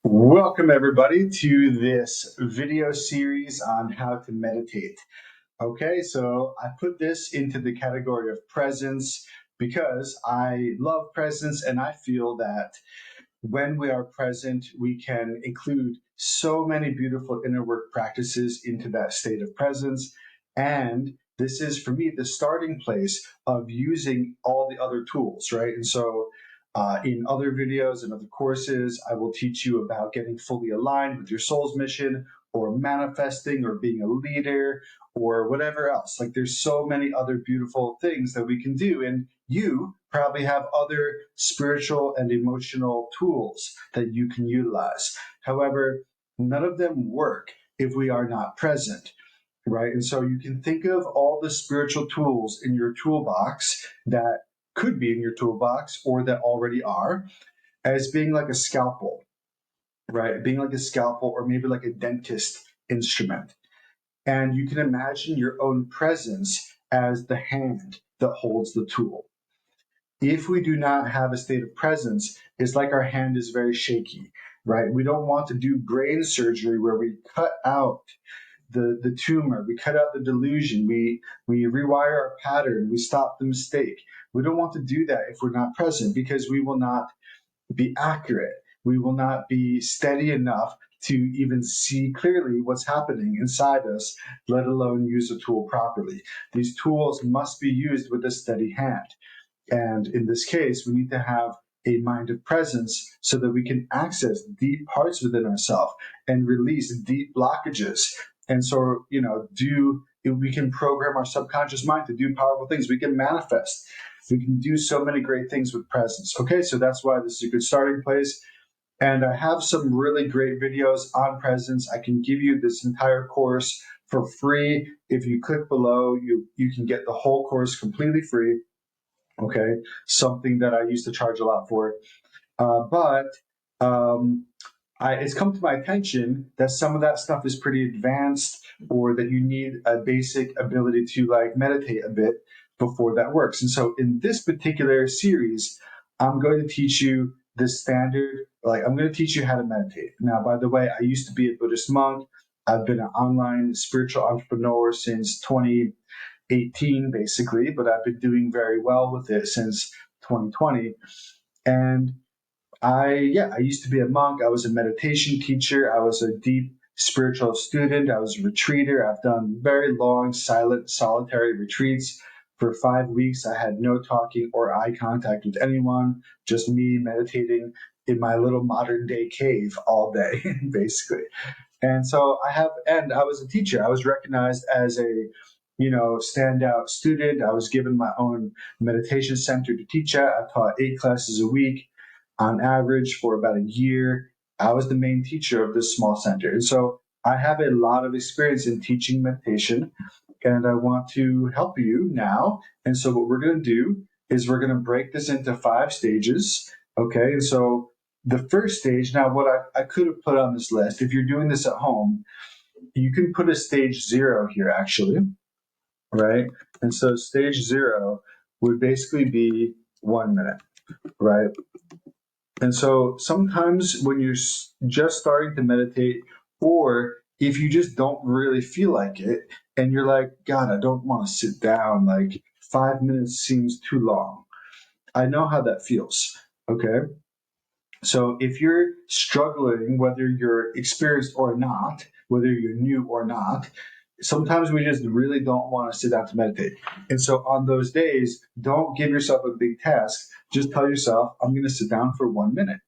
Welcome everybody to this video series on how to meditate. Okay, so I put this into the category of presence because I love presence and I feel that when we are present, we can include so many beautiful inner work practices into that state of presence. And this is, for me, the starting place of using all the other tools, right? And so in other videos and other courses, I will teach you about getting fully aligned with your soul's mission or manifesting or being a leader or whatever else. Like there's so many other beautiful things that we can do. And you probably have other spiritual and emotional tools that you can utilize. However, none of them work if we are not present, right? And so you can think of all the spiritual tools in your toolbox that could be in your toolbox or that already are as being like a scalpel, right? Being like a scalpel or maybe like a dentist instrument. And you can imagine your own presence as the hand that holds the tool. If we do not have a state of presence, it's like our hand is very shaky, right? We don't want to do brain surgery where we cut out the tumor, we cut out the delusion, we rewire our pattern, we stop the mistake. We don't want to do that if we're not present because we will not be accurate. We will not be steady enough to even see clearly what's happening inside us, let alone use a tool properly. These tools must be used with a steady hand. And in this case, we need to have a mind of presence so that we can access deep parts within ourselves and release deep blockages. And so, we can program our subconscious mind to do powerful things. We can manifest. We can do so many great things with presence. Okay, so that's why this is a good starting place. And I have some really great videos on presence. I can give you this entire course for free. If you click below, you can get the whole course completely free. Okay, something that I used to charge a lot for. But it's come to my attention that some of that stuff is pretty advanced or that you need a basic ability to like meditate a bit before that works. And so in this particular series, I'm going to teach you the standard, like I'm going to teach you how to meditate. Now, by the way, I used to be a Buddhist monk. I've been an online spiritual entrepreneur since 2018, basically, but I've been doing very well with it since 2020. And I used to be a monk. I was a meditation teacher. I was a deep spiritual student. I was a retreater. I've done very long, silent, solitary retreats for 5 weeks. I had no talking or eye contact with anyone, just me meditating in my little modern day cave all day, basically. And so I was a teacher. I was recognized as a, standout student. I was given my own meditation center to teach at. I taught 8 classes a week on average for about a year. I was the main teacher of this small center. And so I have a lot of experience in teaching meditation and I want to help you now. And so what we're going to do is we're going to break this into 5 stages. Okay. And so the first stage, now what I could have put on this list, if you're doing this at home, you can put a stage 0 here actually, right? And so stage 0 would basically be 1 minute, right? And so sometimes when you're just starting to meditate, or if you just don't really feel like it, and you're like, God, I don't want to sit down, like 5 minutes seems too long. I know how that feels. Okay. So if you're struggling, whether you're experienced or not, whether you're new or not, sometimes we just really don't want to sit down to meditate. And so on those days, don't give yourself a big task. Just tell yourself, I'm going to sit down for 1 minute.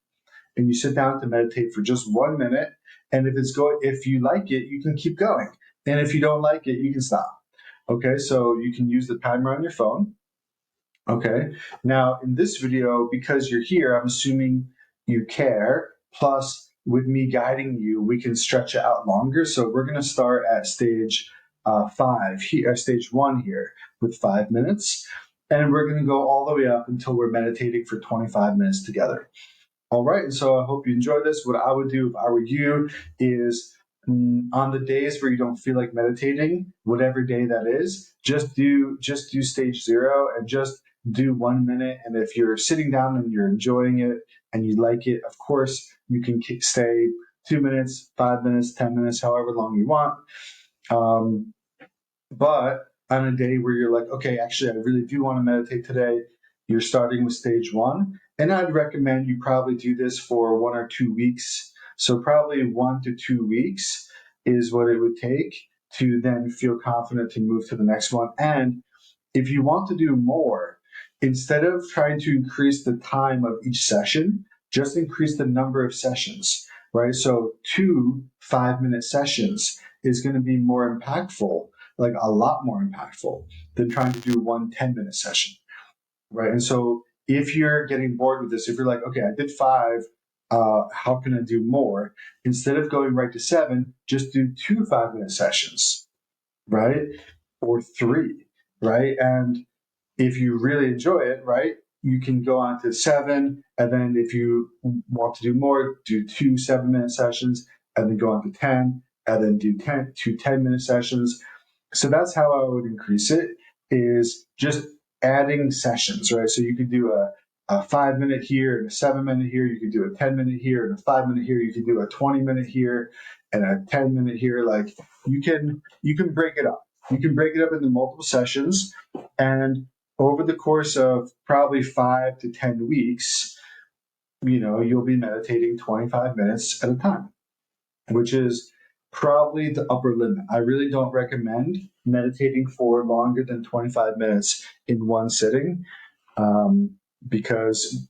And you sit down to meditate for just 1 minute. And if you like it, you can keep going. And if you don't like it, you can stop. Okay, so you can use the timer on your phone. Okay, now in this video, because you're here, I'm assuming you care. Plus, with me guiding you, we can stretch it out longer. So we're going to start at stage 5 here, stage 1 here with 5 minutes. And we're going to go all the way up until we're meditating for 25 minutes together. All right, so I hope you enjoy this. What I would do if I were you is on the days where you don't feel like meditating, whatever day that is, just do stage 0 and just do 1 minute. And if you're sitting down and you're enjoying it and you like it, of course, you can stay 2 minutes, 5 minutes, 10 minutes, however long you want. But on a day where you're like, okay, actually, I really do want to meditate today, you're starting with stage one. And I'd recommend you probably do this for 1 or 2 weeks. So, probably 1 to 2 weeks is what it would take to then feel confident to move to the next one. And if you want to do more, instead of trying to increase the time of each session, just increase the number of sessions, right? So 2 5-minute sessions is going to be more impactful, like a lot more impactful than trying to do one 10-minute session, right? And so if you're getting bored with this, if you're like, okay, I did 5, how can I do more? Instead of going right to 7, just do 2 5-minute sessions, right? Or 3, right? And if you really enjoy it, right, you can go on to 7. And then if you want to do more, do 2 7-minute sessions, and then go on to 10, and then do 2 10-minute sessions. So that's how I would increase it, is just adding sessions, right? So you could do a 5-minute here and a 7-minute here. You could do a 10-minute here and a 5-minute here. You could do a 20-minute here and a 10-minute here. Like you can break it up. You can break it up into multiple sessions, and over the course of probably 5 to 10 weeks, you'll be meditating 25 minutes at a time, which is probably the upper limit. I really don't recommend meditating for longer than 25 minutes in one sitting, because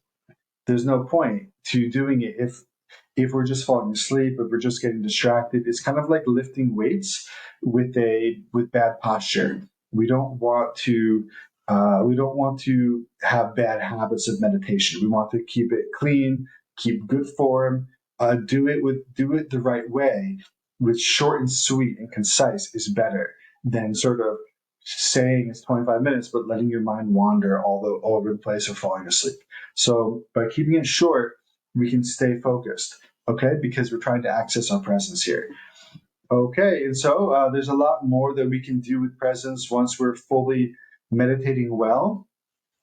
there's no point to doing it if we're just falling asleep, if we're just getting distracted. It's kind of like lifting weights with bad posture. We don't want to have bad habits of meditation. We want to keep it clean, keep good form, do it the right way, with short and sweet and concise is better than sort of saying it's 25 minutes but letting your mind wander all over the place or falling asleep. So by keeping it short, we can stay focused, okay? Because we're trying to access our presence here. Okay, and so there's a lot more that we can do with presence once we're fully meditating well.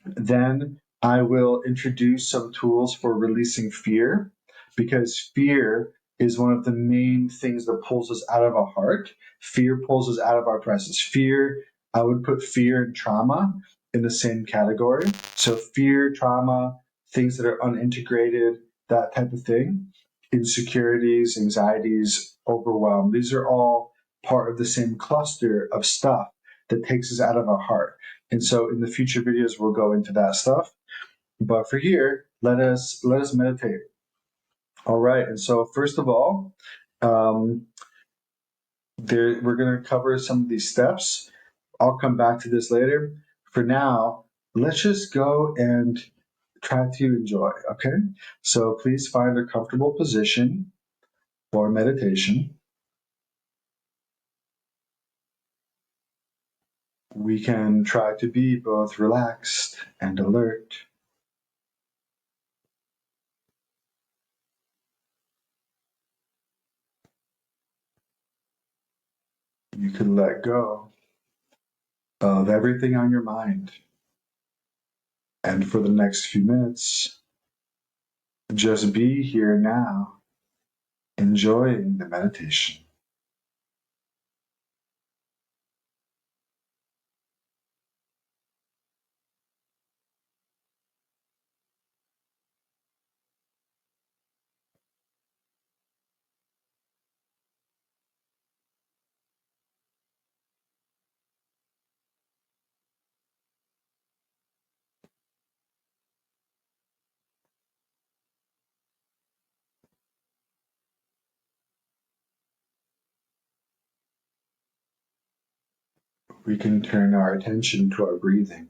Then I will introduce some tools for releasing fear, because fear is one of the main things that pulls us out of our heart. Fear pulls us out of our presence. Fear, I would put fear and trauma in the same category. So fear, trauma, things that are unintegrated, that type of thing, insecurities, anxieties, overwhelm, these are all part of the same cluster of stuff that takes us out of our heart. And so in the future videos, we'll go into that stuff. But for here, let us meditate. All right. And so first of all, we're going to cover some of these steps. I'll come back to this later. For now, let's just go and try to enjoy. Okay. So please find a comfortable position for meditation. We can try to be both relaxed and alert. You can let go of everything on your mind. And for the next few minutes, just be here now, enjoying the meditation. We can turn our attention to our breathing.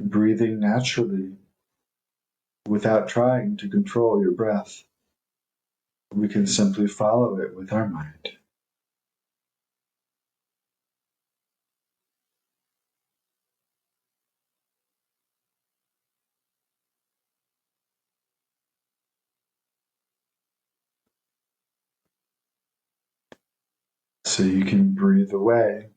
Breathing naturally without trying to control your breath. We can simply follow it with our mind. So you can breathe away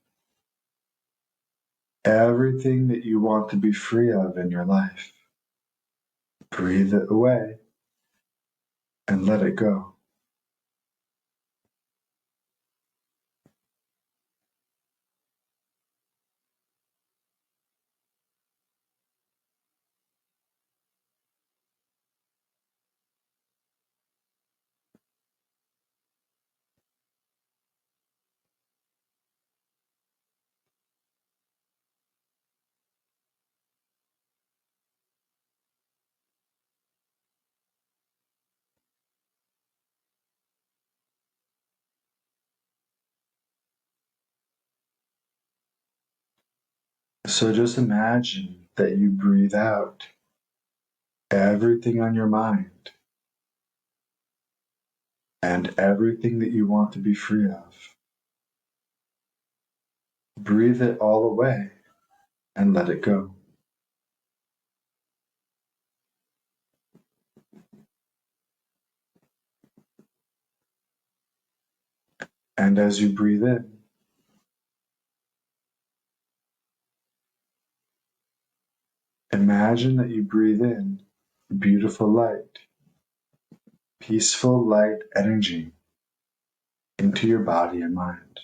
everything that you want to be free of in your life. Breathe it away and let it go. So just imagine that you breathe out everything on your mind and everything that you want to be free of. Breathe it all away and let it go. And as you breathe in, imagine that you breathe in beautiful light, peaceful light energy into your body and mind.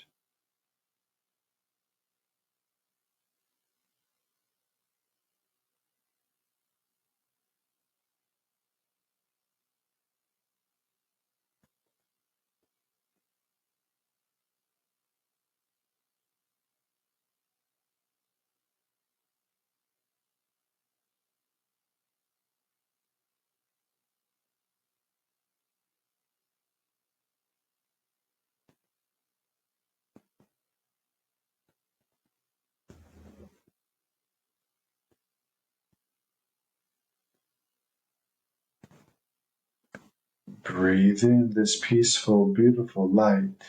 Breathe in this peaceful, beautiful light,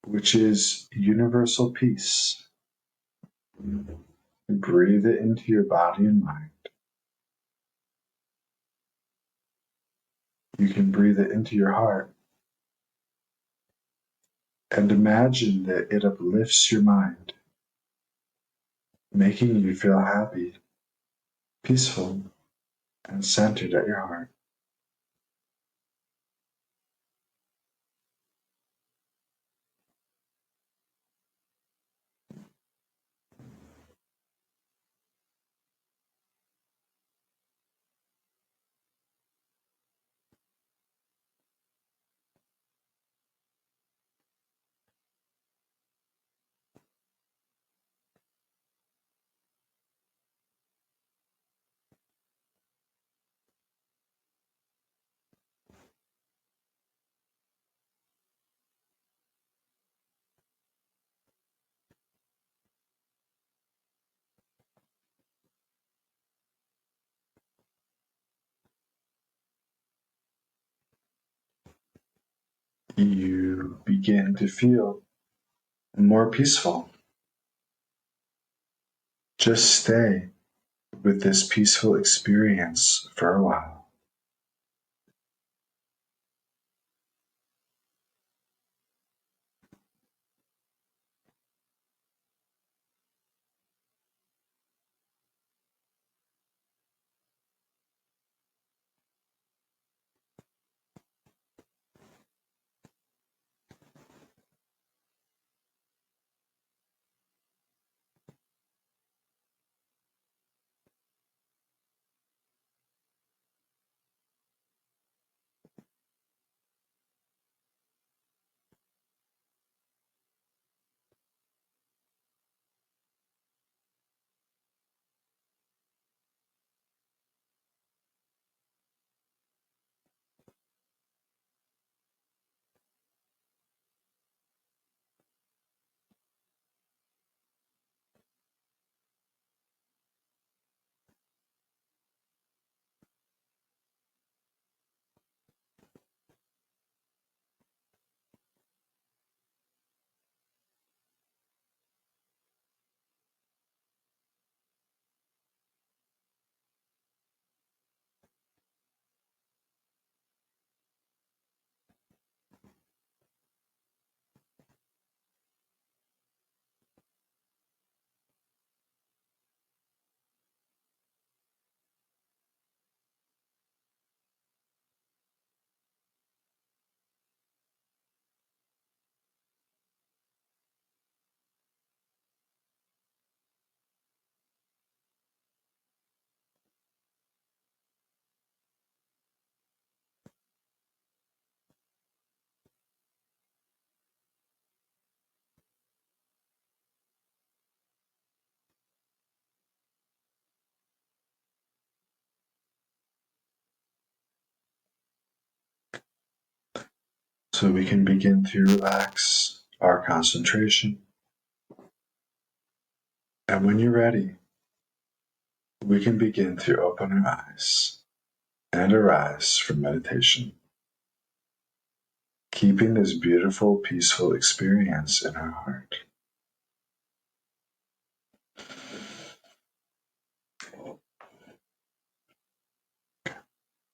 which is universal peace. Breathe it into your body and mind. You can breathe it into your heart and imagine that it uplifts your mind, making you feel happy, peaceful, and centered at your heart. You begin to feel more peaceful. Just stay with this peaceful experience for a while. so we can begin to relax our concentration. And when you're ready, we can begin to open our eyes and arise from meditation, keeping this beautiful, peaceful experience in our heart.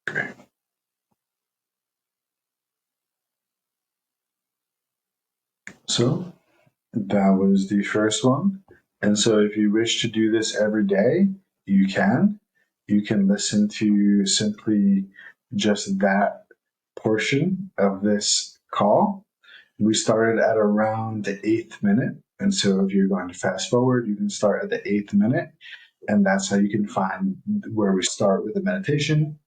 Great. So that was the first one. And so if you wish to do this every day, you can. You can listen to simply just that portion of this call. We started at around the 8th minute. And so if you're going to fast forward, you can start at the 8th minute. And that's how you can find where we start with the meditation.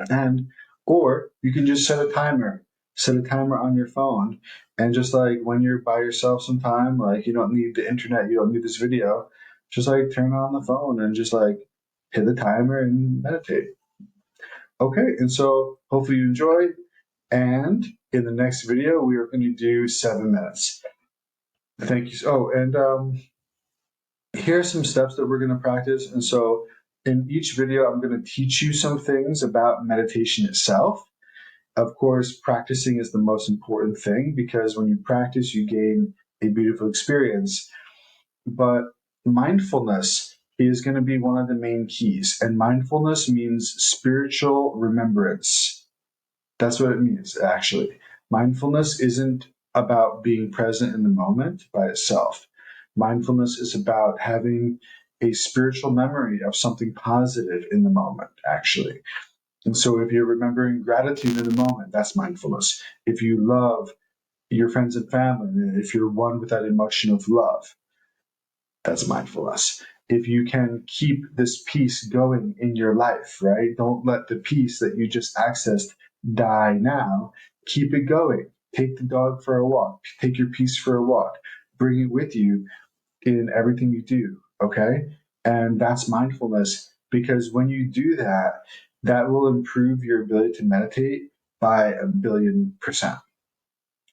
And or you can just set a timer. Set a timer on your phone, and just like when you're by yourself sometime, like you don't need the internet, you don't need this video, just like turn on the phone and just like hit the timer and meditate. Okay, and so hopefully you enjoy. And in the next video, we are going to do 7 minutes. Thank you. Oh, and here are some steps that we're going to practice. And so in each video, I'm going to teach you some things about meditation itself. Of course, practicing is the most important thing because when you practice, you gain a beautiful experience. But mindfulness is going to be one of the main keys. And mindfulness means spiritual remembrance. That's what it means, actually. Mindfulness isn't about being present in the moment by itself. Mindfulness is about having a spiritual memory of something positive in the moment, actually. And so if you're remembering gratitude in the moment, that's mindfulness. If you love your friends and family, if you're one with that emotion of love, that's mindfulness. If you can keep this peace going in your life, right? Don't let the peace that you just accessed die now. Keep it going. Take the dog for a walk. Take your peace for a walk. Bring it with you in everything you do, okay? And that's mindfulness because when you do that, that will improve your ability to meditate by 1,000,000,000%.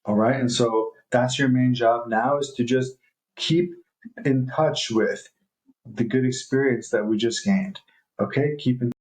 All right. And so that's your main job now is to just keep in touch with the good experience that we just gained. Okay. Keep in